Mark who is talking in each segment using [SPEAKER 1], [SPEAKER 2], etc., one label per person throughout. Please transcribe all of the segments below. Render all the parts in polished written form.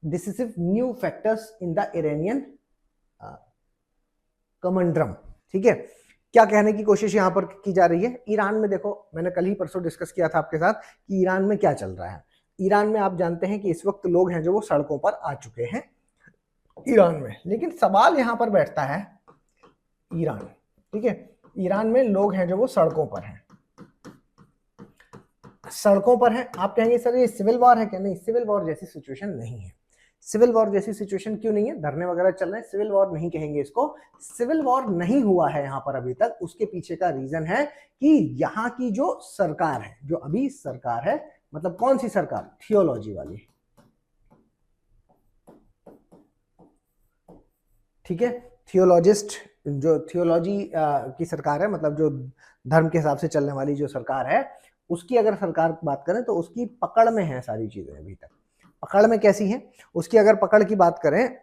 [SPEAKER 1] Decisive new factors in the Iranian conundrum. ठीक है, क्या कहने की कोशिश यहां पर की जा रही है? ईरान में देखो, मैंने कल ही परसों डिस्कस किया था आपके साथ कि ईरान में क्या चल रहा है। ईरान में आप जानते हैं कि इस वक्त लोग हैं जो वो सड़कों पर आ चुके हैं ईरान में। लेकिन सवाल यहां पर बैठता है, ईरान, ठीक है, ईरान में लोग हैं जो वो सड़कों पर हैं, सड़कों पर हैं। आप कहेंगे सर ये सिविल वॉर है क्या? नहीं, सिविल वॉर जैसी सिचुएशन नहीं है। सिविल वॉर जैसी सिचुएशन क्यों नहीं है? धरने वगैरह चल रहे हैं, सिविल वॉर नहीं कहेंगे इसको। सिविल वॉर नहीं हुआ है यहां पर अभी तक। उसके पीछे का रीजन है कि यहाँ की जो सरकार है, जो अभी सरकार है, मतलब कौन सी सरकार? थियोलॉजी वाली, ठीक है, थियोलॉजिस्ट, जो थियोलॉजी की सरकार है, मतलब जो धर्म के हिसाब से चलने वाली जो सरकार है, उसकी अगर सरकार बात करें तो उसकी पकड़ में है सारी चीजें। अभी तक पकड़ में कैसी है उसकी? अगर पकड़ की बात करें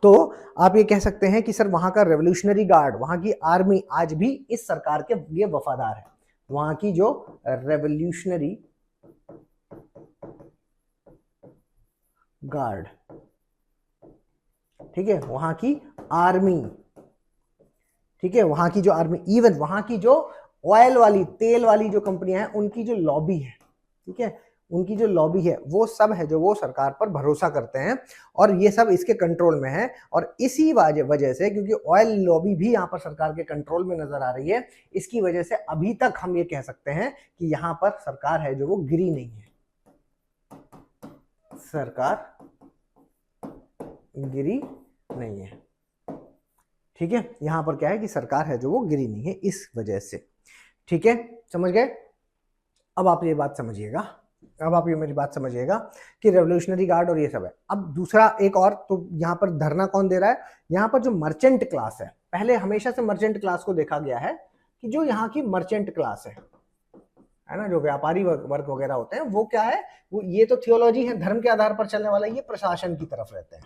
[SPEAKER 1] तो आप ये कह सकते हैं कि सर वहां का रेवोल्यूशनरी गार्ड, वहां की आर्मी आज भी इस सरकार के लिए वफादार है। वहां की जो रेवोल्यूशनरी गार्ड, ठीक है, वहां की आर्मी, ठीक है, वहां की जो आर्मी, इवन वहां की जो ऑयल वाली, तेल वाली जो कंपनियां हैं, उनकी जो लॉबी है, ठीक है, उनकी जो लॉबी है, वो सब है जो वो सरकार पर भरोसा करते हैं और ये सब इसके कंट्रोल में है। और इसी वजह से, क्योंकि ऑयल लॉबी भी यहाँ पर सरकार के कंट्रोल में नजर आ रही है, इसकी वजह से अभी तक हम ये कह सकते हैं कि यहाँ पर सरकार है जो वो गिरी नहीं है। सरकार गिरी नहीं है, ठीक है, यहां पर क्या है कि सरकार है जो वो गिरी नहीं है इस वजह से। ठीक है, समझ गए? अब आप ये बात समझिएगा, अब आप ये मेरी बात समझिएगा कि रेवोल्यूशनरी गार्ड और ये सब है। अब दूसरा एक और, तो यहाँ पर धरना कौन दे रहा है? यहाँ पर जो मर्चेंट क्लास है, पहले हमेशा से मर्चेंट क्लास को देखा गया है कि जो यहाँ की मर्चेंट क्लास है ना, जो व्यापारी वर्ग वगैरह होते हैं, वो क्या है, वो ये तो थियोलॉजी है, धर्म के आधार पर चलने वाला, ये प्रशासन की तरफ रहते हैं।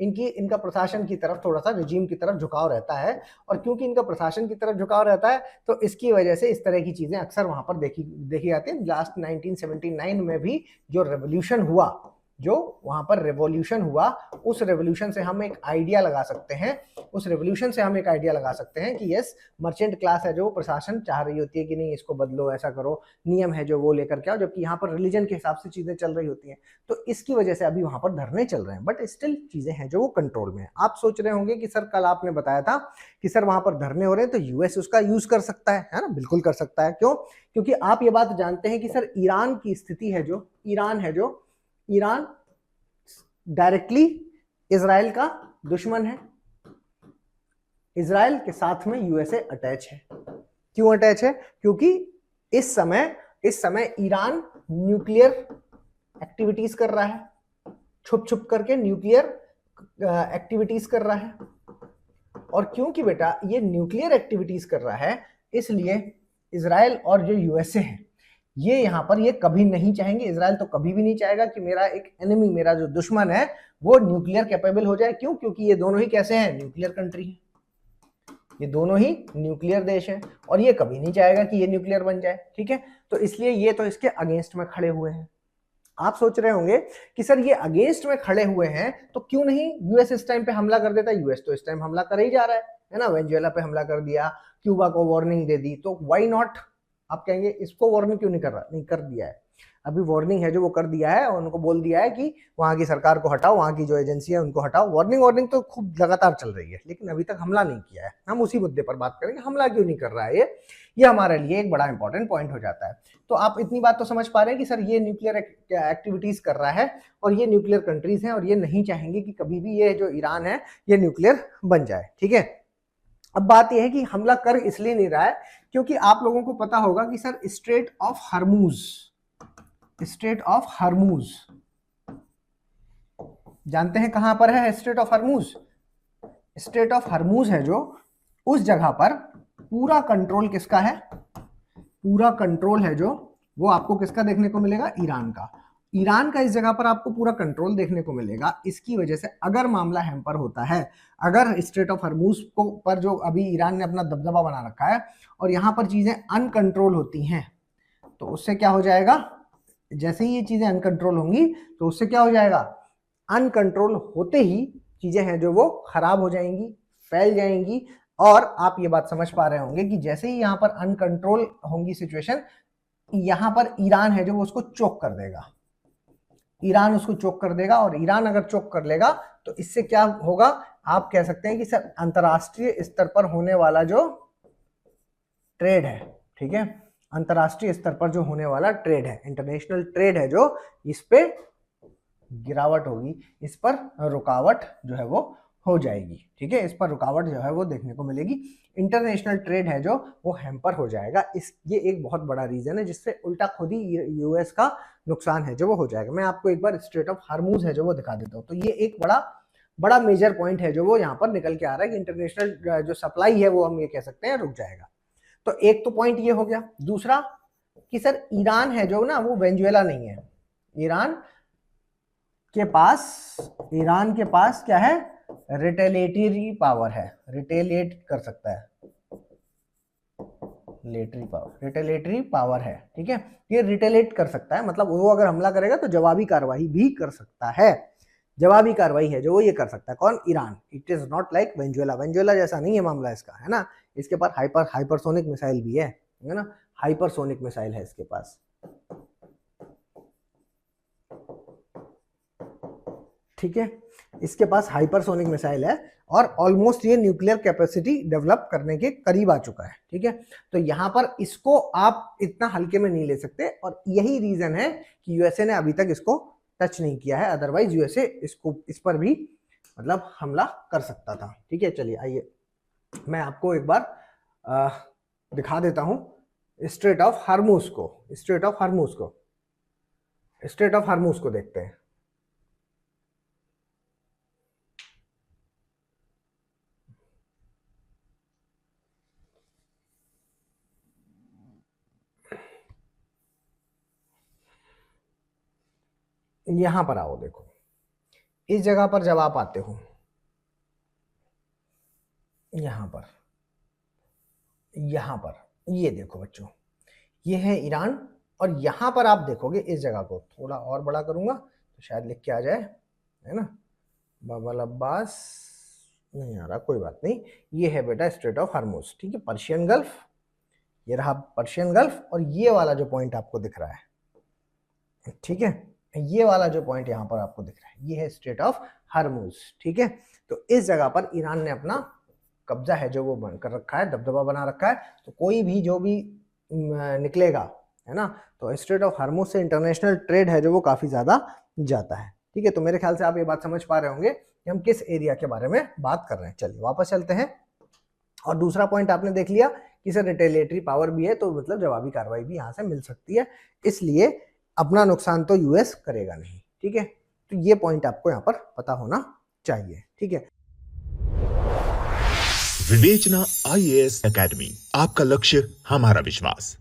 [SPEAKER 1] इनका प्रशासन की तरफ थोड़ा सा, रिजीम की तरफ झुकाव रहता है। और क्योंकि इनका प्रशासन की तरफ झुकाव रहता है तो इसकी वजह से इस तरह की चीजें अक्सर वहां पर देखी जाती है। लास्ट 1979 में भी जो रेवोल्यूशन हुआ, जो वहां पर रेवोल्यूशन हुआ, उस रेवोल्यूशन से हम एक आइडिया लगा सकते हैं, उस रेवोल्यूशन से हम एक आइडिया लगा सकते हैं कि यस, मर्चेंट क्लास है जो प्रशासन चाह रही होती है कि नहीं इसको बदलो, ऐसा करो, नियम है जो वो लेकर के आओ, जबकि यहाँ पर रिलीजन के हिसाब से चीजें चल रही होती हैं। तो इसकी वजह से अभी वहां पर धरने चल रहे हैं, बट स्टिल चीजें हैं जो वो कंट्रोल में है। आप सोच रहे होंगे कि सर कल आपने बताया था कि सर वहां पर धरने हो रहे हैं तो यूएस उसका यूज कर सकता है ना? बिल्कुल कर सकता है। क्यों? क्योंकि आप ये बात जानते हैं कि सर ईरान की स्थिति है जो, ईरान डायरेक्टली इजराइल का दुश्मन है। इजराइल के साथ में यूएसए अटैच है। क्यों अटैच है? क्योंकि इस समय ईरान न्यूक्लियर एक्टिविटीज कर रहा है, छुप छुप करके न्यूक्लियर एक्टिविटीज कर रहा है। और क्योंकि बेटा ये न्यूक्लियर एक्टिविटीज कर रहा है, इसलिए इजराइल और जो यूएसए है, ये यहां पर ये कभी नहीं चाहेंगे, इजराइल तो कभी भी नहीं चाहेगा कि मेरा एक एनिमी, मेरा जो दुश्मन है, वो न्यूक्लियर कैपेबल हो जाए। क्यों? क्योंकि ये दोनों ही कैसे हैं? न्यूक्लियर कंट्री है, ये दोनों ही न्यूक्लियर देश हैं और ये कभी नहीं चाहेगा कि ये न्यूक्लियर बन जाए। ठीक है, तो इसलिए ये तो इसके अगेंस्ट में खड़े हुए हैं। आप सोच रहे होंगे कि सर ये अगेंस्ट में खड़े हुए हैं तो क्यों नहीं यूएस इस टाइम पे हमला कर देता? यूएस तो इस टाइम हमला कर ही जा रहा है ना, वेनेजुएला पे हमला कर दिया, क्यूबा को वार्निंग दे दी, तो व्हाई नॉट? आप कहेंगे इसको वार्निंग क्यों नहीं कर रहा? नहीं, कर दिया है, अभी वार्निंग है जो वो कर दिया है और उनको बोल दिया है कि वहां की सरकार को हटाओ, वहां की जो एजेंसी है उनको हटाओ। वार्निंग तो खूब लगातार चल रही है, लेकिन अभी तक हमला नहीं किया है। हम उसी मुद्दे पर बात करेंगे, हमला क्यों नहीं कर रहा है ये हमारे लिए एक बड़ा इंपॉर्टेंट पॉइंट हो जाता है। तो आप इतनी बात तो समझ पा रहे हैं कि सर ये न्यूक्लियर एक्टिविटीज कर रहा है और ये न्यूक्लियर कंट्रीज हैं और ये नहीं चाहेंगे कि कभी भी ये जो ईरान है ये न्यूक्लियर बन जाए। ठीक है, अब बात यह है कि हमला कर इसलिए नहीं रहा है क्योंकि आप लोगों को पता होगा कि सर स्ट्रेट ऑफ हर्मूज जानते हैं कहां पर है? स्ट्रेट ऑफ हर्मूज है जो, उस जगह पर पूरा कंट्रोल किसका है? पूरा कंट्रोल है जो वो आपको किसका देखने को मिलेगा? ईरान का इस जगह पर आपको पूरा कंट्रोल देखने को मिलेगा। इसकी वजह से अगर मामला हैम्पर होता है, अगर स्ट्रेट ऑफ हर्मूज को पर जो अभी ईरान ने अपना दबदबा बना रखा है और यहां पर चीजें अनकंट्रोल होती हैं, तो उससे क्या हो जाएगा? जैसे ही ये चीजें अनकंट्रोल होंगी तो उससे क्या हो जाएगा? अनकंट्रोल होते ही चीजें हैं जो वो खराब हो जाएंगी, फैल जाएंगी। और आप ये बात समझ पा रहे होंगे कि जैसे ही यहां पर अनकंट्रोल होंगी सिचुएशन, यहां पर ईरान है जो वो उसको चोक कर देगा, ईरान उसको चोक कर देगा। और ईरान अगर चोक कर लेगा तो इससे क्या होगा, आप कह सकते हैं कि सर अंतरराष्ट्रीय स्तर पर होने वाला जो ट्रेड है, ठीक है, अंतरराष्ट्रीय स्तर पर जो होने वाला ट्रेड है, इंटरनेशनल ट्रेड है जो, इस पे गिरावट होगी, इस पर रुकावट जो है वो हो जाएगी, ठीक है, इस पर रुकावट जो है वो देखने को मिलेगी। इंटरनेशनल ट्रेड है जो वो हैम्पर हो जाएगा। ये एक बहुत बड़ा रीजन है जिससे उल्टा खुद ही यूएस का नुकसान है जो वो हो जाएगा। मैं आपको एक बार स्ट्रेट ऑफ हार्मूज है जो वो दिखा देता हूँ। तो ये एक बड़ा मेजर पॉइंट है जो वो यहाँ पर निकल के आ रहा है कि इंटरनेशनल जो सप्लाई है वो हम ये कह सकते हैं रुक जाएगा। तो एक तो पॉइंट ये हो गया। दूसरा कि सर ईरान है जो ना वो वेनेजुएला नहीं है, ईरान के पास क्या है, रिटेलिएटरी पावर है, रिटेलिएट कर सकता है, रिटेलिएटरी पावर है, ठीक है, ये रिटेलिएट कर सकता है, मतलब वो अगर हमला करेगा तो जवाबी कार्रवाई भी कर सकता है, जवाबी कार्रवाई है जो वो ये कर सकता है। कौन, Iran. It is not like Venezuela जैसा नहीं है मामला इसका, है ना, इसके पास हाइपरसोनिक मिसाइल भी है ना, हाइपरसोनिक मिसाइल है इसके पास, ठीक है, इसके पास हाइपरसोनिक मिसाइल है और ऑलमोस्ट ये न्यूक्लियर कैपेसिटी डेवलप करने के करीब आ चुका है, ठीक है। तो यहां पर इसको आप इतना हल्के में नहीं ले सकते और यही रीजन है कि यूएसए ने अभी तक इसको टच नहीं किया है, अदरवाइज यूएसए इस पर भी मतलब हमला कर सकता था, ठीक है। चलिए आइए मैं आपको एक बार दिखा देता हूं स्ट्रेट ऑफ हार्मूज को देखते हैं। यहां पर आओ, देखो इस जगह पर जब आप आते हो, यहां पर ये देखो बच्चों, ये है ईरान। और यहां पर आप देखोगे इस जगह को थोड़ा और बड़ा करूंगा तो शायद लिख के आ जाए, है ना, बाबल अब्बास नहीं आ रहा, कोई बात नहीं। ये है बेटा स्ट्रेट ऑफ हार्मूज, ठीक है, पर्शियन गल्फ, ये रहा पर्शियन गल्फ। और ये वाला जो पॉइंट आपको दिख रहा है, ठीक है, ये वाला जो पॉइंट यहां पर आपको दिख रहा है, ये है स्ट्रेट ऑफ हार्मूज, ठीक है। तो इस जगह पर ईरान ने अपना कब्जा है जो वो बन कर रखा है, दबदबा बना रखा है। तो कोई भी जो भी निकलेगा, है ना, तो स्ट्रेट ऑफ हार्मूज से इंटरनेशनल ट्रेड है जो वो काफी ज्यादा जाता है, ठीक है। तो मेरे ख्याल से आप ये बात समझ पा रहे होंगे कि हम किस एरिया के बारे में बात कर रहे हैं। चलिए वापस चलते हैं। और दूसरा पॉइंट आपने देख लिया कि सर रिटेलिएटरी पावर भी है, तो मतलब जवाबी कार्रवाई भी यहां से मिल सकती है, इसलिए अपना नुकसान तो यूएस करेगा नहीं, ठीक है। तो ये पॉइंट आपको यहाँ पर पता होना चाहिए, ठीक है।
[SPEAKER 2] विवेचना आईएएस एकेडमी, आपका लक्ष्य हमारा विश्वास।